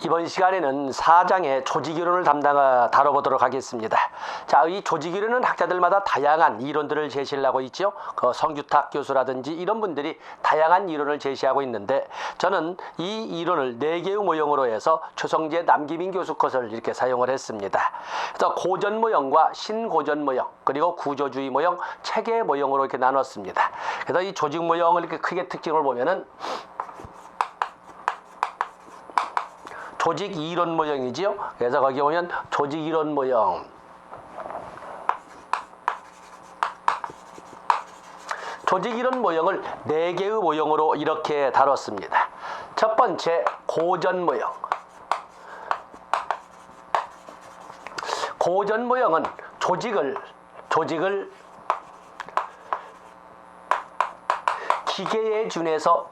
이번 시간에는 4장의 조직이론을 다뤄보도록 하겠습니다. 자, 이 조직이론은 학자들마다 다양한 이론들을 제시를 하고 있죠. 성규탁 교수라든지 이런 분들이 다양한 이론을 제시하고 있는데, 저는 이 이론을 4개의 모형으로 해서 최성재 남기민 교수 것을 이렇게 사용을 했습니다. 그래서 고전 모형과 신고전 모형, 그리고 구조주의 모형, 체계 모형으로 이렇게 나눴습니다. 그래서 이 조직 모형을 이렇게 크게 특징을 보면은 조직 이론 모형이지요. 그래서 거기 보면 조직 이론 모형, 조직 이론 모형을 4개의 모형으로 이렇게 다뤘습니다. 첫 번째, 고전 모형. 고전 모형은 조직을 기계에 준해서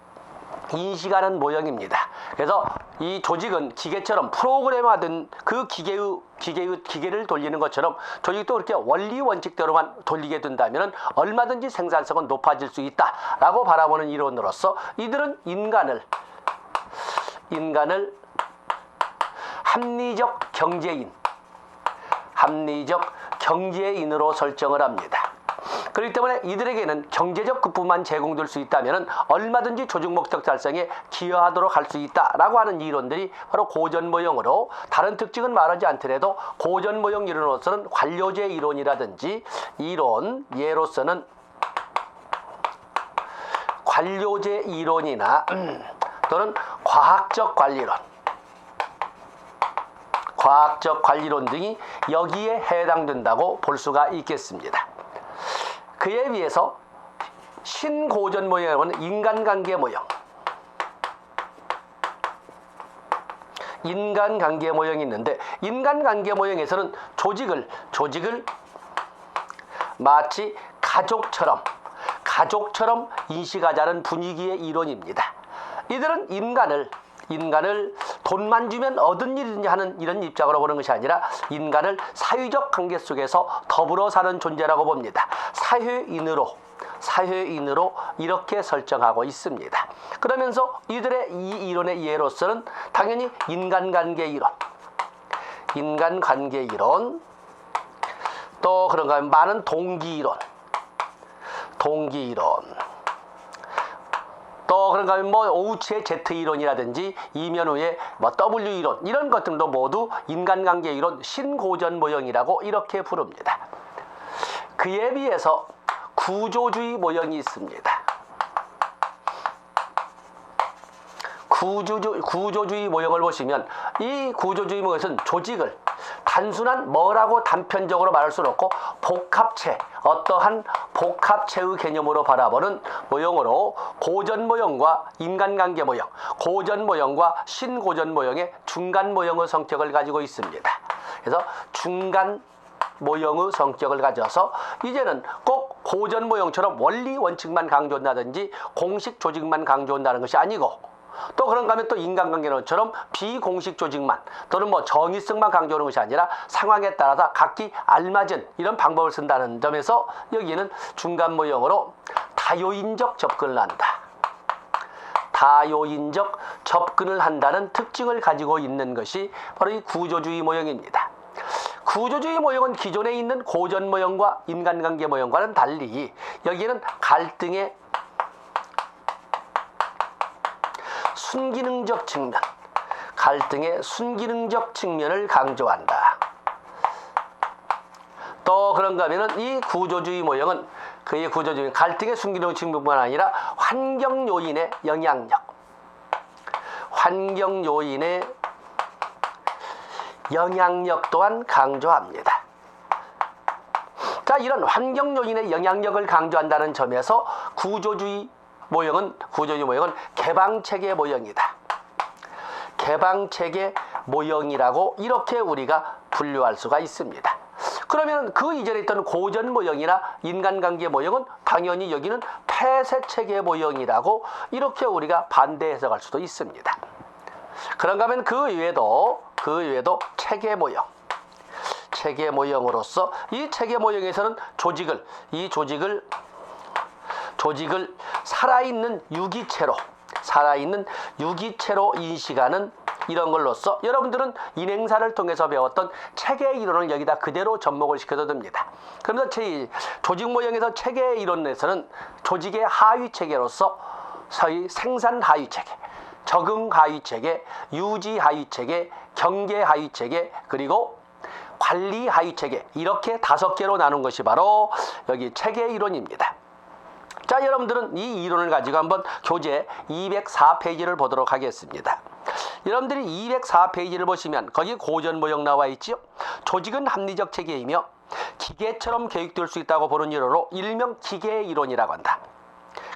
인식하는 모형입니다. 그래서 이 조직은 기계처럼 프로그램화된 그 기계를 돌리는 것처럼 조직도 그렇게 원리 원칙대로만 돌리게 된다면 얼마든지 생산성은 높아질 수 있다라고 바라보는 이론으로서, 이들은 인간을 합리적 경제인으로 설정을 합니다. 그렇기 때문에 이들에게는 경제적 급부만 제공될 수 있다면 얼마든지 조직 목적 달성에 기여하도록 할 수 있다라고 하는 이론들이 바로 고전 모형으로, 다른 특징은 말하지 않더라도 고전 모형 이론으로서는 관료제 이론이라든지 예로서는 관료제 이론이나 또는 과학적 관리론 등이 여기에 해당된다고 볼 수가 있겠습니다. 그에 비해서 신고전 모형은 인간관계 모형이 있는데, 인간관계 모형에서는 조직을 마치 가족처럼 인식하자는 분위기의 이론입니다. 이들은 인간을 돈만 주면 얻은 일이든지 하는 이런 입장으로 보는 것이 아니라 인간을 사회적 관계 속에서 더불어 사는 존재라고 봅니다. 사회인으로 이렇게 설정하고 있습니다. 그러면서 이들의 이 이론의 예로서는 당연히 인간관계 이론, 또 그런가 하면 많은 동기이론, 또 그런가 하면 오우치의 Z이론이라든지 이면후의 W이론, 이런 것들도 모두 인간관계 이론, 신고전 모형이라고 이렇게 부릅니다. 그에 비해서 구조주의 모형이 있습니다. 구조주의 모형을 보시면, 이 구조주의 모형에서는 조직을 단순한 뭐라고 단편적으로 말할 수는 없고 어떠한 복합체의 개념으로 바라보는 모형으로 고전 모형과 인간관계 모형, 고전 모형과 신고전 모형의 중간 모형의 성격을 가지고 있습니다. 그래서 중간 모형의 성격을 가져서 이제는 꼭 고전 모형처럼 원리 원칙만 강조한다든지 공식 조직만 강조한다는 것이 아니고, 또 그런가 하면 또 인간관계론처럼 비공식 조직만 또는 정의성만 강조하는 것이 아니라 상황에 따라서 각기 알맞은 이런 방법을 쓴다는 점에서 여기는 중간 모형으로 다요인적 접근을 한다는 특징을 가지고 있는 것이 바로 이 구조주의 모형입니다. 구조주의 모형은 기존에 있는 고전 모형과 인간관계 모형과는 달리 여기에는 갈등의 순기능적 측면을 강조한다. 또 그런가 하면은 이 구조주의 모형은 갈등의 순기능적 측면뿐만 아니라 환경 요인의 영향력 또한 강조합니다. 자, 이런 환경 요인의 영향력을 강조한다는 점에서 구조주의 모형은 개방체계 모형이다. 개방체계 모형이라고 이렇게 우리가 분류할 수가 있습니다. 그러면 그 이전에 있던 고전 모형이나 인간관계 모형은 당연히 여기는 폐쇄체계 모형이라고 이렇게 우리가 반대 해석할 수도 있습니다. 그런가 하면 그 이외에도 체계 모형으로서, 이 체계 모형에서는 조직을 살아있는 유기체로 인식하는 이런 걸로써 여러분들은 인행사를 통해서 배웠던 체계 이론을 여기다 그대로 접목을 시켜도 됩니다. 그러면서 조직 모형에서 체계 이론에서는 조직의 하위 체계로서 소위 생산 하위 체계, 적응 하위 체계, 유지 하위 체계, 경계 하위 체계, 그리고 관리 하위 체계, 이렇게 5개로 나눈 것이 바로 여기 체계 이론입니다. 자, 여러분들은 이 이론을 가지고 한번 교재 204페이지를 보도록 하겠습니다. 여러분들이 204페이지를 보시면 거기 고전 모형 나와 있지요. 조직은 합리적 체계이며 기계처럼 계획될 수 있다고 보는 이론으로 일명 기계 이론이라고 한다.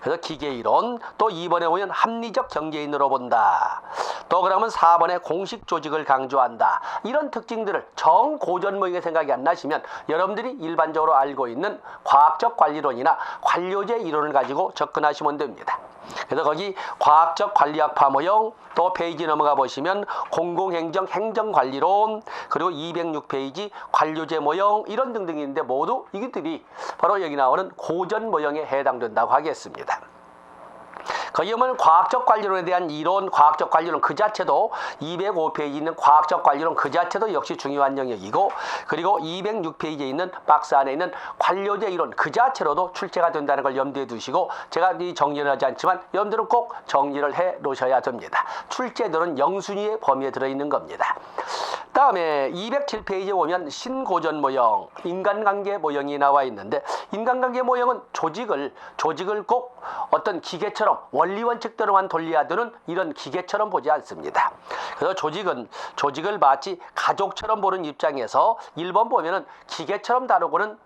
그래서 기계 이론, 또 2번에 보면 합리적 경제인으로 본다. 또 그러면 4번에 공식 조직을 강조한다. 이런 특징들을 정고전 모형의 생각이 안 나시면 여러분들이 일반적으로 알고 있는 과학적 관리론이나 관료제 이론을 가지고 접근하시면 됩니다. 그래서 거기 과학적 관리학파 모형, 또 페이지 넘어가 보시면 공공행정 행정관리론, 그리고 206페이지 관료제 모형, 이런 등등이 있는데 모두 이것들이 바로 여기 나오는 고전 모형에 해당된다고 하겠습니다. 거기 보면 과학적 관리론에 대한 이론, 과학적 관리론 그 자체도 205페이지에 있는 과학적 관리론 그 자체도 역시 중요한 영역이고, 그리고 206페이지에 있는 박스 안에 있는 관료제 이론 그 자체로도 출제가 된다는 걸 염두에 두시고, 제가 이 정리를 하지 않지만 여러분들은 꼭 정리를 해 놓으셔야 됩니다. 출제들은 영순위의 범위에 들어있는 겁니다. 다음에 207페이지에 보면 신고전 모형, 인간관계 모형이 나와 있는데, 인간관계 모형은 조직을 꼭 어떤 기계처럼 원리 원칙대로만 돌려야 되는 이런 기계처럼 보지 않습니다. 그래서 조직을 마치 가족처럼 보는 입장에서 1번 보면은 기계처럼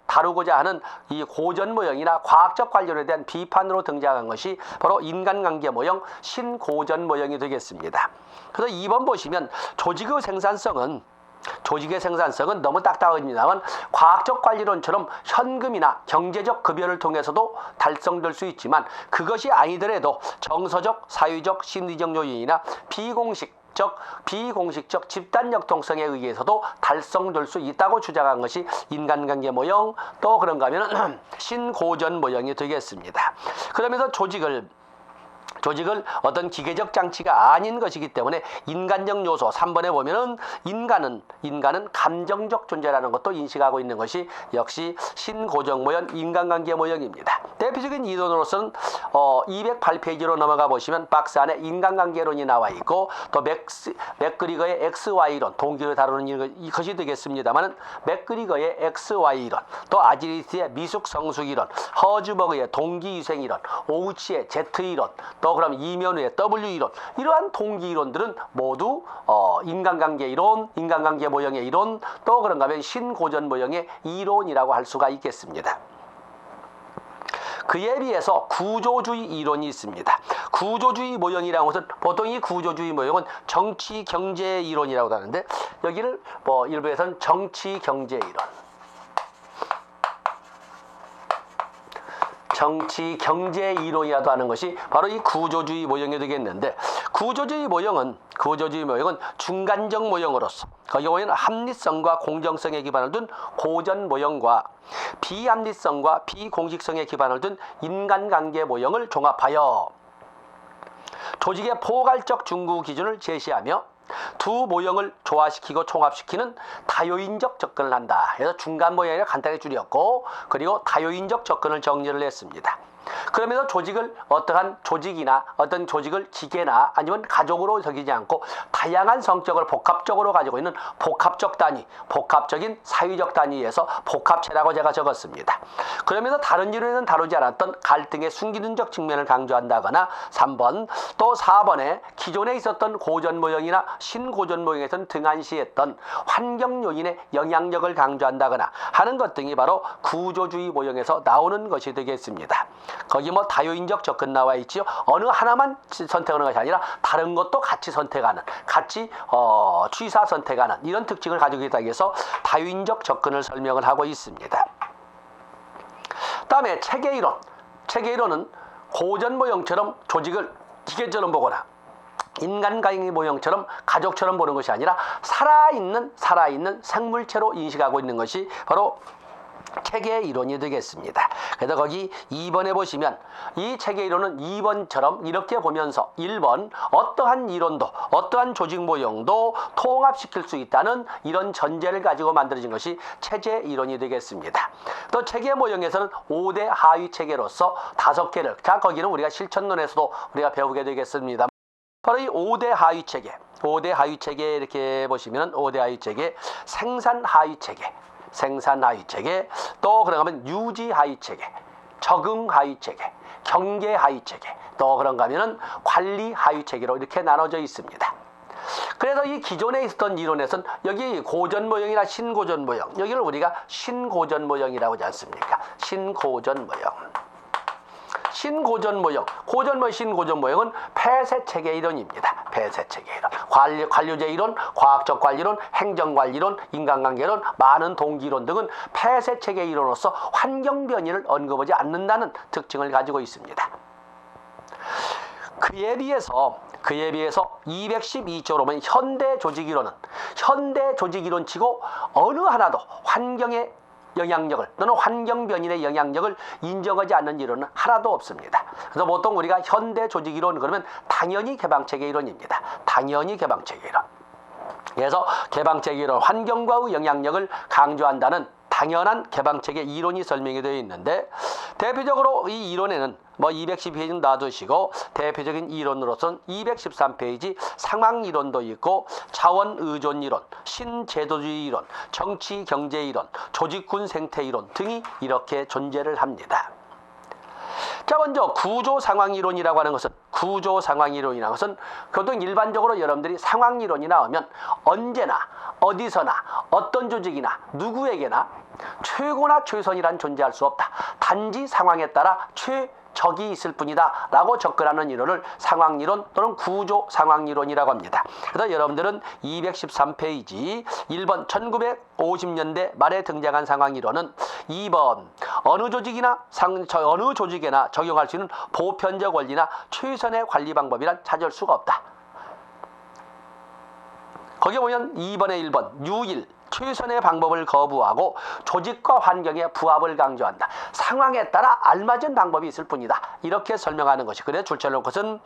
다루고자 하는 이 고전 모형이나 과학적 관련에 대한 비판으로 등장한 것이 바로 인간관계 모형, 신고전 모형이 되겠습니다. 그래서 2번 보시면 조직의 생산성은 너무 딱딱합니다만 과학적 관리론처럼 현금이나 경제적 급여를 통해서도 달성될 수 있지만, 그것이 아니더라도 정서적, 사회적, 심리적 요인이나 비공식적 집단 역동성에 의해서도 달성될 수 있다고 주장한 것이 인간관계 모형, 또 그런가 하면 신고전 모형이 되겠습니다. 그러면서 조직을 어떤 기계적 장치가 아닌 것이기 때문에 인간적 요소 3번에 보면은 인간은 감정적 존재라는 것도 인식하고 있는 것이 역시 신고전 모형, 인간관계 모형입니다. 대표적인 이론으로서는 208페이지로 넘어가 보시면 박스 안에 인간관계론이 나와 있고, 또 맥그리거의 XY론, 동기를 다루는 이것이 되겠습니다만은 맥그리거의 XY론, 또 아지리스의 미숙성숙이론, 허즈버그의 동기유생이론, 오우치의 Z이론, 또 그럼 이면우의 W이론, 이러한 동기이론들은 모두 인간관계 이론, 인간관계 모형의 이론, 또 그런가 하면 신고전 모형의 이론이라고 할 수가 있겠습니다. 그에 비해서 구조주의 이론이 있습니다. 구조주의 모형이라는 것은 보통 이 구조주의 모형은 정치 경제 이론이라고 하는데, 여기를 일부에서는 정치 경제 이론, 정치 경제 이론이라도 하는 것이 바로 이 구조주의 모형이 되겠는데, 구조주의 모형은 중간적 모형으로서 거기 보면 합리성과 공정성에 기반을 둔 고전 모형과 비합리성과 비공식성에 기반을 둔 인간관계 모형을 종합하여 조직의 포괄적 중구 기준을 제시하며 두 모형을 조화시키고 총합시키는 다요인적 접근을 한다. 그래서 중간 모형을 간단히 줄였고, 그리고 다요인적 접근을 정리를 했습니다. 그러면서 어떠한 조직을 기계나 아니면 가족으로 여기지 않고 다양한 성격을 복합적으로 가지고 있는 복합적 단위, 복합적인 사회적 단위에서 복합체라고 제가 적었습니다. 그러면서 다른 이론에는 다루지 않았던 갈등의 순기능적 측면을 강조한다거나, 3번 또 4번에 기존에 있었던 고전 모형이나 신고전 모형에서는 등한시했던 환경 요인의 영향력을 강조한다거나 하는 것 등이 바로 구조주의 모형에서 나오는 것이 되겠습니다. 거기 다요인적 접근 나와 있지요. 어느 하나만 선택하는 것이 아니라 다른 것도 같이 선택하는, 같이 취사 선택하는 이런 특징을 가지고 있다고 해서 다요인적 접근을 설명을 하고 있습니다. 다음에 체계이론은 고전 모형처럼 조직을 기계처럼 보거나 인간관계 모형처럼 가족처럼 보는 것이 아니라 살아있는 생물체로 인식하고 있는 것이 바로 체계 이론이 되겠습니다. 그래서 거기 2번에 보시면 이 체계 이론은 2번처럼 이렇게 보면서 1번 어떠한 이론도 어떠한 조직 모형도 통합시킬 수 있다는 이런 전제를 가지고 만들어진 것이 체계 이론이 되겠습니다. 또 체계 모형에서는 5대 하위 체계로서 5개를, 자 거기는 우리가 실천론에서도 우리가 배우게 되겠습니다. 바로 이 5대 하위 체계, 5대 하위 체계 이렇게 보시면 5대 하위 체계, 생산 하위 체계, 생산 하위 체계, 또 그런가 하면 유지 하위 체계, 적응 하위 체계, 경계 하위 체계, 또 그런가 하면은 관리 하위 체계로 이렇게 나눠져 있습니다. 그래서 이 기존에 있었던 이론에서는 여기 고전 모형이나 신고전 모형, 여기를 우리가 신고전 모형이라고 하지 않습니까? 신고전 모형. 신고전 모형, 고전 모형, 신고전 모형은 폐쇄체계 이론입니다. 폐쇄체계 이론, 관료제 이론, 과학적 관리론, 행정관리론, 인간관계론, 많은 동기론 등은 폐쇄체계 이론으로서 환경 변이를 언급하지 않는다는 특징을 가지고 있습니다. 그에 비해서 212쪽으로 보면 현대 조직 이론은 현대 조직 이론치고 어느 하나도 환경의 영향력을 또는 환경 변인의 영향력을 인정하지 않는 이론은 하나도 없습니다. 그래서 보통 우리가 현대 조직 이론 그러면 당연히 개방체계 이론입니다. 당연히 개방체계 이론. 그래서 개방체계 이론, 환경과의 영향력을 강조한다는 당연한 개방체계 이론이 설명이 되어 있는데, 대표적으로 이 이론에는 212페이지는 놔두시고 대표적인 이론으로서는 213페이지 상황이론도 있고 자원의존 이론, 신제도주의 이론, 정치경제 이론, 조직군 생태 이론 등이 이렇게 존재를 합니다. 자, 먼저 구조상황이론이라고 하는 것은, 구조상황이론이라는 것은 보통 일반적으로 여러분들이 상황이론이 나오면 언제나 어디서나 어떤 조직이나 누구에게나 최고나 최선이란 존재할 수 없다. 단지 상황에 따라 최적이 있을 뿐이다 라고 접근하는 이론을 상황이론 또는 구조상황이론이라고 합니다. 그래서 여러분들은 213페이지 1번 1950년대 말에 등장한 상황이론은 2번 어느 조직이나 어느 조직에나 적용할 수 있는 보편적 원리나 최선의 관리 방법이란 찾을 수가 없다. 거기 보면 2번에 1번 유일 최선의 방법을 거부하고 조직과 환경의 부합을 강조한다. 상황에 따라 알맞은 방법이 있을 뿐이다. 이렇게 설명하는 것이, 그래 줄쳐놓은 것은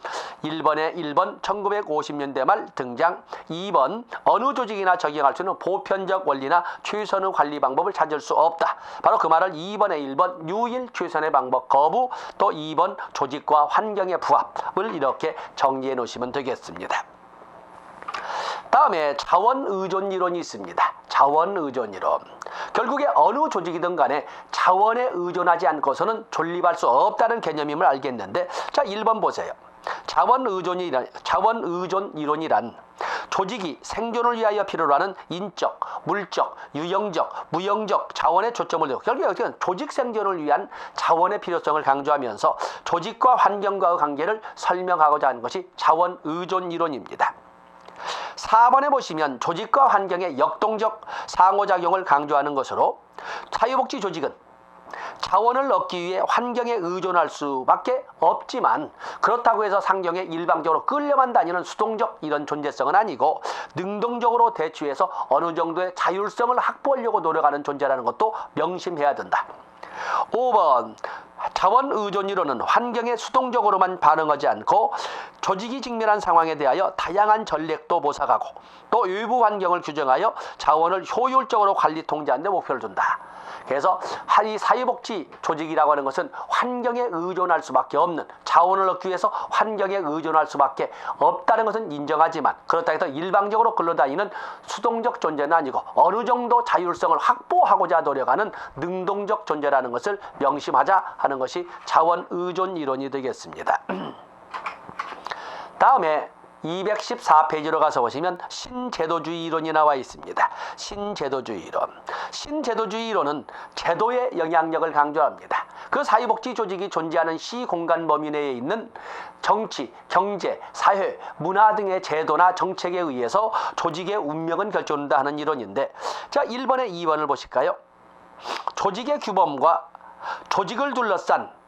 1번에 1번 1950년대 말 등장, 2번 어느 조직이나 적용할 수 있는 보편적 원리나 최선의 관리 방법을 찾을 수 없다. 바로 그 말을 2번에 1번 유일 최선의 방법 거부, 또 2번 조직과 환경의 부합을 이렇게 정리해 놓으시면 되겠습니다. 다음에 자원의존 이론이 있습니다. 자원의존 이론. 결국에 어느 조직이든 간에 자원에 의존하지 않고서는 존립할 수 없다는 개념임을 알겠는데, 자 1번 보세요. 자원의존 이론이란 조직이 생존을 위하여 필요로 하는 인적, 물적, 유형적, 무형적 자원에 초점을 두고, 결국에 조직 생존을 위한 자원의 필요성을 강조하면서 조직과 환경과의 관계를 설명하고자 하는 것이 자원의존 이론입니다. 4번에 보시면 조직과 환경의 역동적 상호작용을 강조하는 것으로, 사회복지 조직은 자원을 얻기 위해 환경에 의존할 수밖에 없지만 그렇다고 해서 상경에 일방적으로 끌려만 다니는 수동적 이런 존재성은 아니고 능동적으로 대처해서 어느 정도의 자율성을 확보하려고 노력하는 존재라는 것도 명심해야 된다. 5번 자원의존 이론은 환경에 수동적으로만 반응하지 않고 조직이 직면한 상황에 대하여 다양한 전략도 모색하고 또 외부 환경을 규정하여 자원을 효율적으로 관리 통제하는 데 목표를 둔다. 그래서 이 사회복지 조직이라고 하는 것은 환경에 의존할 수밖에 없는, 자원을 얻기 위해서 환경에 의존할 수밖에 없다는 것은 인정하지만 그렇다고 해서 일방적으로 끌려다니는 수동적 존재는 아니고 어느 정도 자율성을 확보하고자 노력하는 능동적 존재라는 것을 명심하자 하는 것이 자원의존 이론이 되겠습니다. 다음에 214페이지로 가서 보시면 신제도주의 이론이 나와 있습니다. 신제도주의 이론. 신제도주의 이론은 제도의 영향력을 강조합니다. 그 사회복지 조직이 존재하는 시공간 범위 내에 있는 정치, 경제, 사회, 문화 등의 제도나 정책에 의해서 조직의 운명은 결정된다 하는 이론인데, 자 1번에 2번을 보실까요? 조직의 규범과 조직을 둘러싼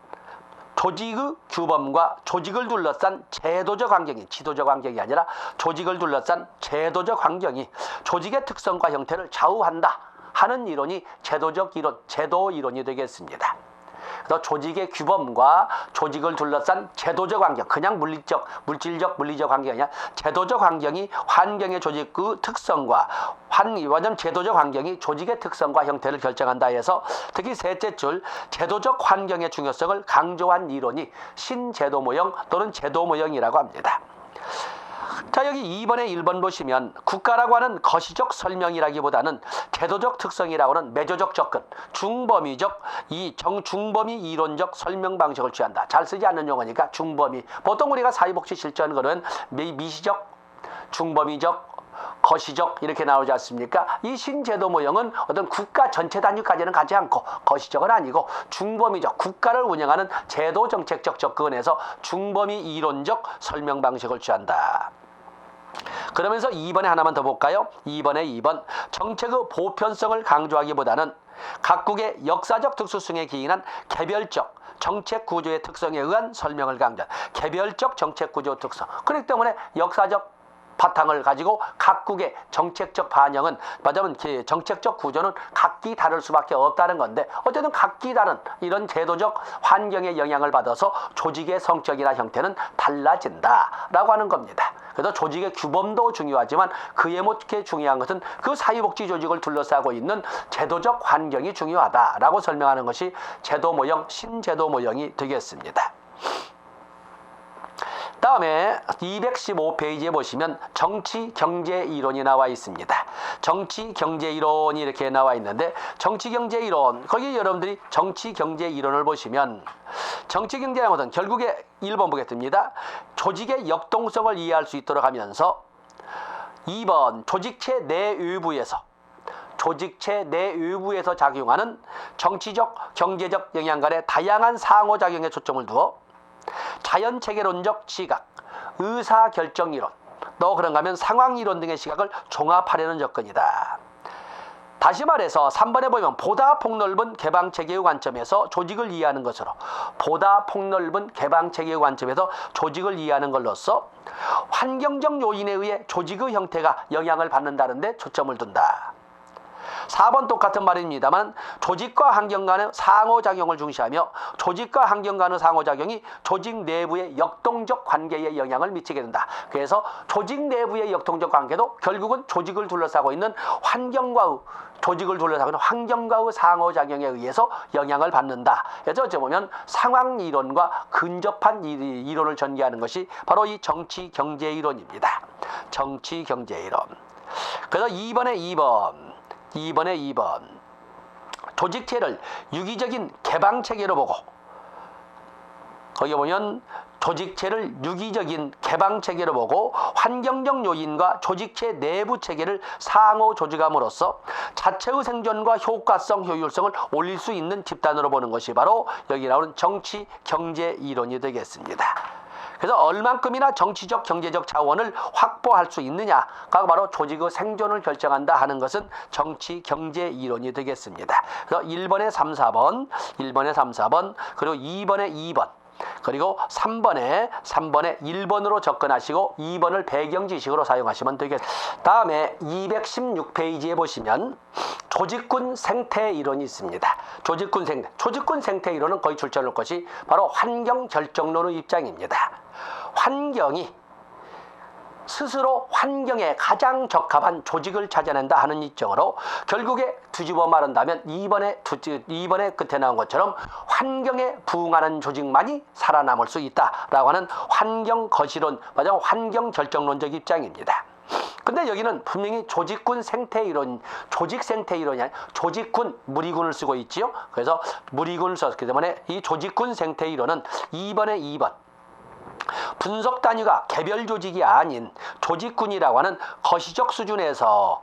조직의 규범과 조직을 둘러싼 제도적 환경이, 지도적 환경이 아니라 조직을 둘러싼 제도적 환경이 조직의 특성과 형태를 좌우한다 하는 이론이 제도적 이론, 제도 이론이 되겠습니다. 그래서 조직의 규범과 조직을 둘러싼 제도적 환경, 그냥 물질적, 물리적 환경이 아니라 제도적 환경이 환경의 조직 그 특성과 완전 제도적 환경이 조직의 특성과 형태를 결정한다 해서 특히 셋째 줄 제도적 환경의 중요성을 강조한 이론이 신제도 모형 또는 제도 모형이라고 합니다. 자, 여기 2번에 1번 보시면 국가라고 하는 거시적 설명이라기보다는 제도적 특성이라고는 매조적 접근, 중범위적 중범위 이론적 설명 방식을 취한다. 잘 쓰지 않는 용어니까 중범위. 보통 우리가 사회복지 실천 거는 미시적, 중범위적, 거시적 이렇게 나오지 않습니까? 이 신제도 모형은 어떤 국가 전체 단위까지는 가지 않고 거시적은 아니고 중범위적 국가를 운영하는 제도 정책적 접근에서 중범위 이론적 설명 방식을 취한다. 그러면서 2번에 하나만 더 볼까요? 2번에 2번 정책의 보편성을 강조하기보다는 각국의 역사적 특수성에 기인한 개별적 정책 구조의 특성에 의한 설명을 강조한 개별적 정책 구조 특성. 그렇기 때문에 역사적 바탕을 가지고 각국의 정책적 반영은 말하자면 정책적 구조는 각기 다를 수밖에 없다는 건데 어쨌든 각기 다른 이런 제도적 환경의 영향을 받아서 조직의 성격이나 형태는 달라진다라고 하는 겁니다. 그래서 조직의 규범도 중요하지만 그에 못해 중요한 것은 그 사회복지 조직을 둘러싸고 있는 제도적 환경이 중요하다라고 설명하는 것이 제도 모형, 신제도 모형이 되겠습니다. 다음에 215페이지에 보시면 정치 경제 이론이 나와 있습니다. 정치 경제 이론이 이렇게 나와 있는데 정치 경제 이론 거기 여러분들이 정치 경제 이론을 보시면 정치 경제라는 것은 결국에 1번 보겠습니다. 조직의 역동성을 이해할 수 있도록 하면서 2번 조직체 내외부에서 작용하는 정치적 경제적 영향 간의 다양한 상호작용에 초점을 두어 자연체계론적 시각, 의사결정이론, 또 그런가 하면 상황이론 등의 시각을 종합하려는 접근이다. 다시 말해서 3번에 보면 보다 폭넓은 개방체계의 관점에서 조직을 이해하는 것으로 보다 폭넓은 개방체계의 관점에서 조직을 이해하는 걸로써 환경적 요인에 의해 조직의 형태가 영향을 받는다는 데 초점을 둔다. 4번 똑같은 말입니다만 조직과 환경 간의 상호작용을 중시하며 조직과 환경 간의 상호작용이 조직 내부의 역동적 관계에 영향을 미치게 된다. 그래서 조직 내부의 역동적 관계도 결국은 조직을 둘러싸고 있는 환경과의 상호작용에 의해서 영향을 받는다. 그래서 어찌 보면 상황이론과 근접한 이론을 전개하는 것이 바로 이 정치경제이론입니다. 정치경제이론. 그래서 2번에 2번 조직체를 유기적인 개방체계로 보고 거기 보면 조직체를 유기적인 개방체계로 보고 환경적 요인과 조직체 내부 체계를 상호 조직함으로써 자체의 생존과 효과성, 효율성을 올릴 수 있는 집단으로 보는 것이 바로 여기 나오는 정치, 경제 이론이 되겠습니다. 그래서 얼만큼이나 정치적, 경제적 자원을 확보할 수 있느냐가 바로 조직의 생존을 결정한다 하는 것은 정치, 경제 이론이 되겠습니다. 그래서 1번에 3, 4번, 그리고 2번에 2번, 그리고 3번에 1번으로 접근하시고 2번을 배경 지식으로 사용하시면 되겠습니다. 다음에 216페이지에 보시면 조직군 생태 이론이 있습니다. 조직군 생태 이론은 거의 출처를 것이 바로 환경 결정론의 입장입니다. 환경이 스스로 환경에 가장 적합한 조직을 찾아낸다 하는 입장으로 결국에 뒤집어 말한다면 2번에 끝에 나온 것처럼 환경에 부응하는 조직만이 살아남을 수 있다라고 하는 환경 거시론, 환경 결정론적 입장입니다. 근데 여기는 분명히 조직군 생태 이론, 조직 생태 이론이 아니라 조직군, 무리군을 쓰고 있지요. 그래서 무리군을 썼기 때문에 이 조직군 생태 이론은 2번에 2번. 분석 단위가 개별 조직이 아닌 조직군이라고 하는 거시적 수준에서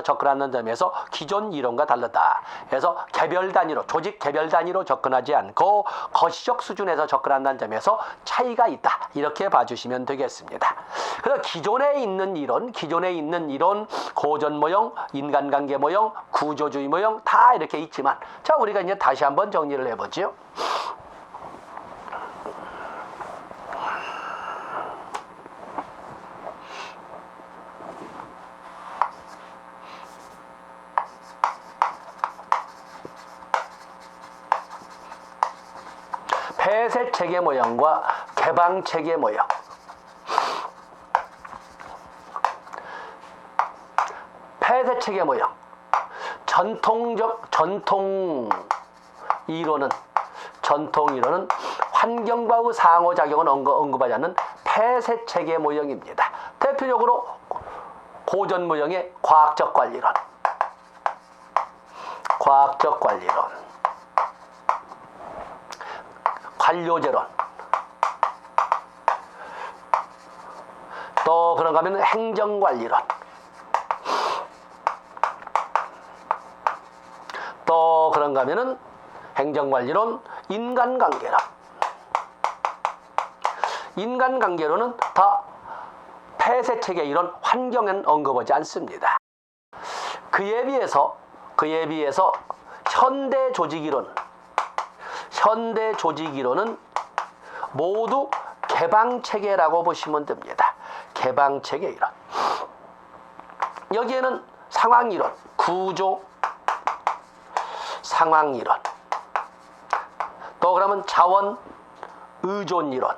접근하는 점에서 기존 이론과 다르다. 그래서 개별 단위로, 조직 개별 단위로 접근하지 않고 거시적 수준에서 접근한다는 점에서 차이가 있다. 이렇게 봐주시면 되겠습니다. 그래서 기존에 있는 이론, 고전 모형, 인간관계 모형, 구조주의 모형 다 이렇게 있지만 자, 우리가 이제 다시 한번 정리를 해보죠. 폐쇄 체계 모형과 개방 체계 모형. 폐쇄 체계 모형. 전통 이론은 환경과의 상호작용을 언급하지 않는 폐쇄 체계 모형입니다. 대표적으로 고전 모형의 과학적 관리론, 관료제론, 또 그런가 하면 행정관리론, 또 그런가 하면은 행정관리론, 인간관계론. 인간관계론은 다 폐쇄체계 이론, 환경엔 언급하지 않습니다. 그에 비해서 현대 조직이론은 모두 개방체계라고 보시면 됩니다. 개방체계 이론. 여기에는 상황이론, 구조, 상황이론, 또 그러면 자원 의존이론,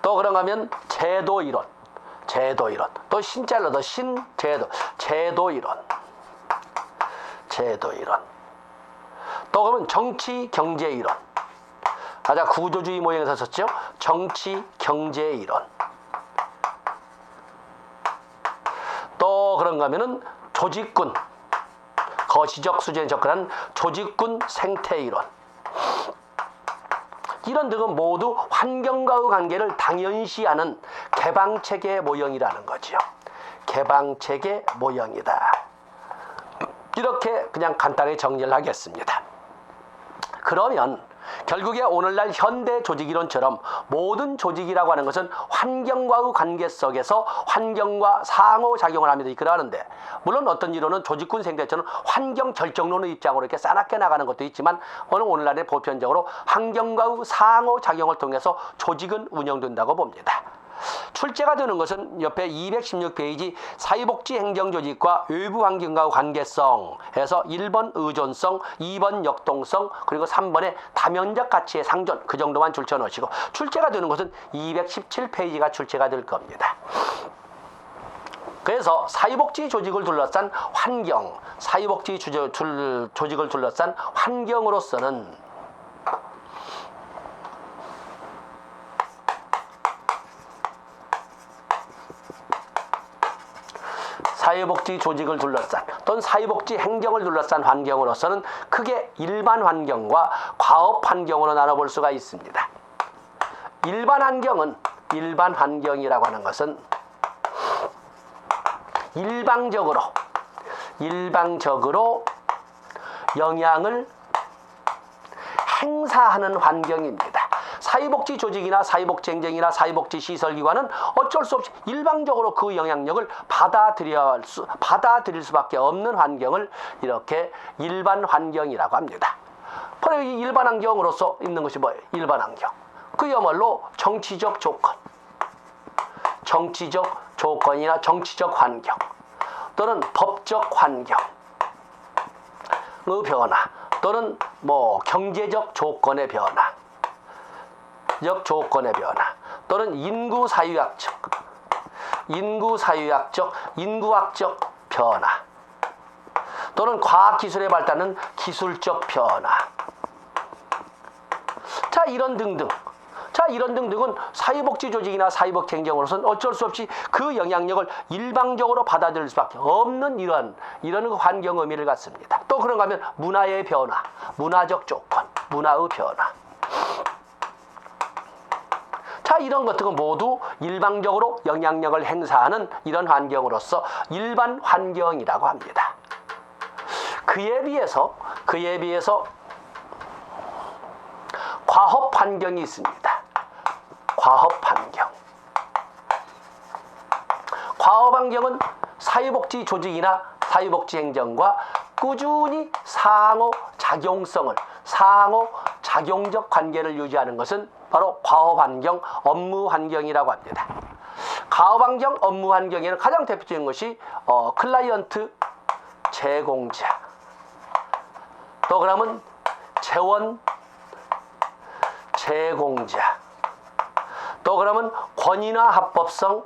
또 그런가 하면 제도이론, 또 신자로도 제도이론, 또 그러면 정치 경제이론, 아까 구조주의 모형에서 썼죠. 정치 경제이론. 또 그런가 하면은 조직군, 거시적 수준에 접근한 조직군 생태이론. 이런 등은 모두 환경과의 관계를 당연시하는 개방체계 모형이라는 거죠. 개방체계 모형이다. 이렇게 그냥 간단히 정리를 하겠습니다. 그러면 결국에 오늘날 현대 조직이론처럼 모든 조직이라고 하는 것은 환경과의 관계 속에서 환경과 상호작용을 하면서 그러는데, 물론 어떤 이론은 조직군 생태처럼 환경 결정론의 입장으로 이렇게 싸납게 나가는 것도 있지만, 오늘날의 보편적으로 환경과의 상호작용을 통해서 조직은 운영된다고 봅니다. 출제가 되는 것은 옆에 216페이지 사회복지 행정조직과 외부 환경과의 관계성에서 1번 의존성, 2번 역동성, 그리고 3번에 다면적 가치의 상존, 그 정도만 줄쳐 놓으시고, 출제가 되는 것은 217페이지가 출제가 될 겁니다. 그래서 사회복지 조직을 둘러싼 환경, 사회복지 조직을 둘러싼 환경으로서는 사회복지 조직을 둘러싼 또는 사회복지 행정을 둘러싼 환경으로서는 크게 일반 환경과 과업 환경으로 나눠볼 수가 있습니다. 일반 환경이라고 하는 것은 일방적으로 영향을 행사하는 환경입니다. 사회복지 조직이나 사회복지 행정이나 사회복지 시설기관은 어쩔 수 없이 일방적으로 그 영향력을 받아들일 수밖에 없는 환경을 이렇게 일반 환경이라고 합니다. 그리고 이 일반 환경으로서 있는 것이 뭐예요? 일반 환경. 그야말로 정치적 조건이나 정치적 환경, 또는 법적 환경의 변화, 또는 경제적 조건의 변화, 또는 인구학적 변화, 또는 과학기술에 발달하는 기술적 변화. 자, 이런 등등은 사회복지 조직이나 사회복지 행정으로서는 어쩔 수 없이 그 영향력을 일방적으로 받아들일 수밖에 없는 이런 환경 의미를 갖습니다. 또 그런가 하면 문화의 변화, 문화적 조건, 문화의 변화. 자, 이런 것들은 모두 일방적으로 영향력을 행사하는 이런 환경으로서 일반 환경이라고 합니다. 그에 비해서 과업 환경이 있습니다. 과업 환경은 사회복지 조직이나 사회복지 행정과 꾸준히 상호작용적 관계를 유지하는 것은 바로 과업 환경, 업무 환경이라고 합니다. 과업 환경, 업무 환경에는 가장 대표적인 것이 클라이언트 제공자, 또 그러면 재원 제공자. 또 그러면 권위나 합법성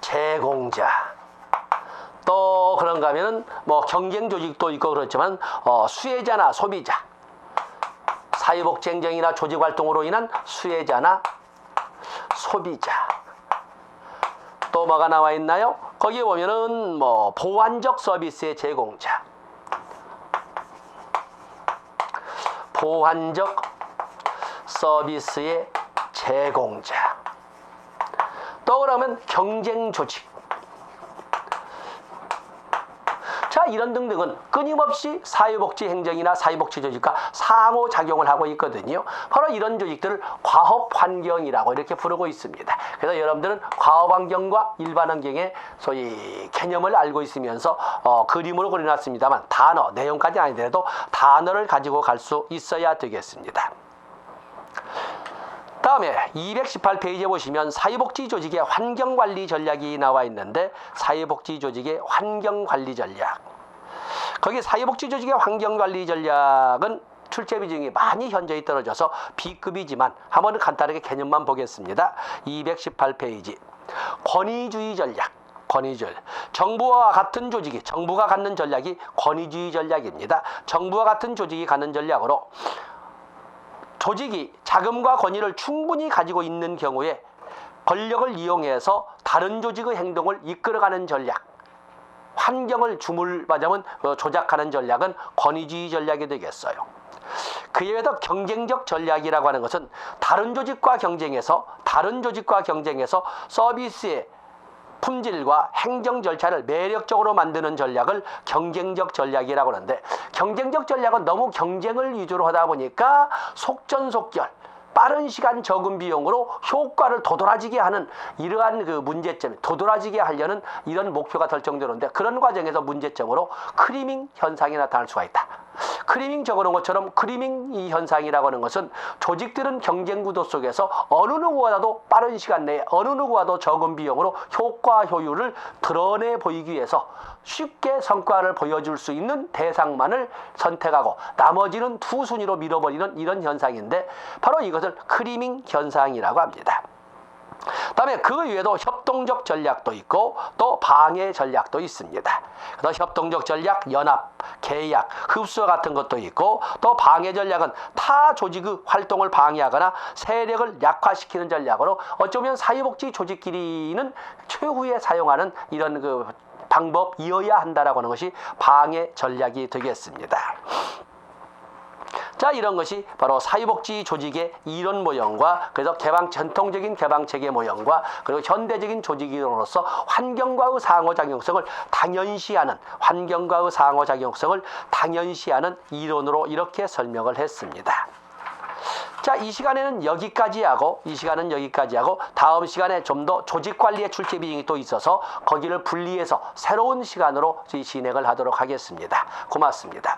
제공자. 또 그런가 하면은 뭐 경쟁 조직도 있고 그렇지만 수혜자나 소비자. 사회복지 행정이나 조직 활동으로 인한 수혜자나 소비자. 또 뭐가 나와 있나요? 거기에 보면은 뭐 보완적 서비스의 제공자. 보완적 서비스의 제공자. 또 그러면 경쟁 조직. 자, 이런 등등은 끊임없이 사회복지 행정이나 사회복지 조직과 상호작용을 하고 있거든요. 바로 이런 조직들을 과업환경이라고 이렇게 부르고 있습니다. 그래서 여러분들은 과업환경과 일반환경의 소위 개념을 알고 있으면서 그림으로 그려놨습니다만 단어, 내용까지 아니더라도 단어를 가지고 갈 수 있어야 되겠습니다. 다음에 218페이지에 보시면 사회복지 조직의 환경관리 전략이 나와 있는데 사회복지 조직의 환경관리 전략. 거기 사회복지 조직의 환경관리 전략은 출제 비중이 많이 현저히 떨어져서 B급이지만 한번 간단하게 개념만 보겠습니다. 218페이지. 권위주의 전략. 권위주의. 정부와 같은 조직이, 정부가 갖는 전략이 권위주의 전략입니다. 정부와 같은 조직이 갖는 전략으로 조직이 자금과 권위를 충분히 가지고 있는 경우에 권력을 이용해서 다른 조직의 행동을 이끌어가는 전략, 환경을 주물르자면 조작하는 전략은 권위주의 전략이 되겠어요. 그에 더 경쟁적 전략이라고 하는 것은 다른 조직과 경쟁해서 서비스의 품질과 행정 절차를 매력적으로 만드는 전략을 경쟁적 전략이라고 하는데, 경쟁적 전략은 너무 경쟁을 위주로 하다 보니까 속전속결, 빠른 시간 적은 비용으로 효과를 도드라지게 하는 이러한 그 문제점, 도드라지게 하려는 이런 목표가 설정되는데, 그런 과정에서 문제점으로 크리밍 현상이 나타날 수가 있다. 크리밍 적어놓은 것처럼 크리밍 이 현상이라고 하는 것은 조직들은 경쟁 구도 속에서 어느 누구보다도 빠른 시간 내에 어느 누구와도 적은 비용으로 효과 효율을 드러내 보이기 위해서 쉽게 성과를 보여줄 수 있는 대상만을 선택하고 나머지는 투순위로 밀어버리는 이런 현상인데, 바로 이것을 크리밍 현상이라고 합니다. 다음에 그 외에도 협동적 전략도 있고 또 방해 전략도 있습니다. 그래서 협동적 전략, 연합, 계약, 흡수 같은 것도 있고, 또 방해 전략은 타 조직의 활동을 방해하거나 세력을 약화시키는 전략으로 어쩌면 사회복지 조직끼리는 최후에 사용하는 이런 그 방법이어야 한다라고 하는 것이 방해 전략이 되겠습니다. 자, 이런 것이 바로 사회복지 조직의 이론 모형과, 그래서 전통적인 개방체계 모형과, 그리고 현대적인 조직 이론으로서 환경과의 상호작용성을 당연시하는 이론으로 이렇게 설명을 했습니다. 자, 이 시간은 여기까지 하고 다음 시간에 좀 더 조직관리의 출제 비중이 또 있어서 거기를 분리해서 새로운 시간으로 진행을 하도록 하겠습니다. 고맙습니다.